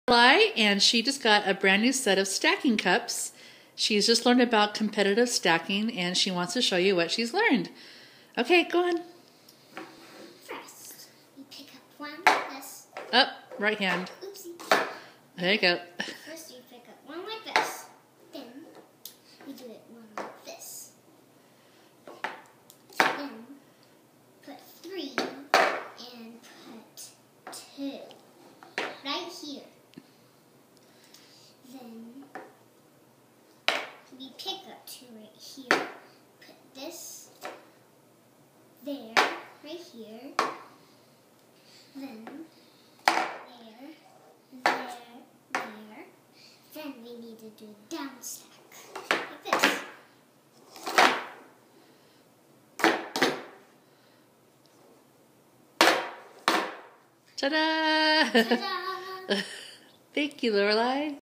Lorelai, and she just got a brand new set of stacking cups. She's just learned about competitive stacking, and she wants to show you what she's learned. Okay, go on. First, you pick up one like this. Up, right hand. Oopsie. There you go. First, you pick up one like this. Then, you do it one like this. Then, put 3 and put 2 right here. Then, we pick up 2 right here. Put this there, right here. Then, there. Then we need to do down stack, like this. Ta-da! Ta-da! Thank you, Lorelai.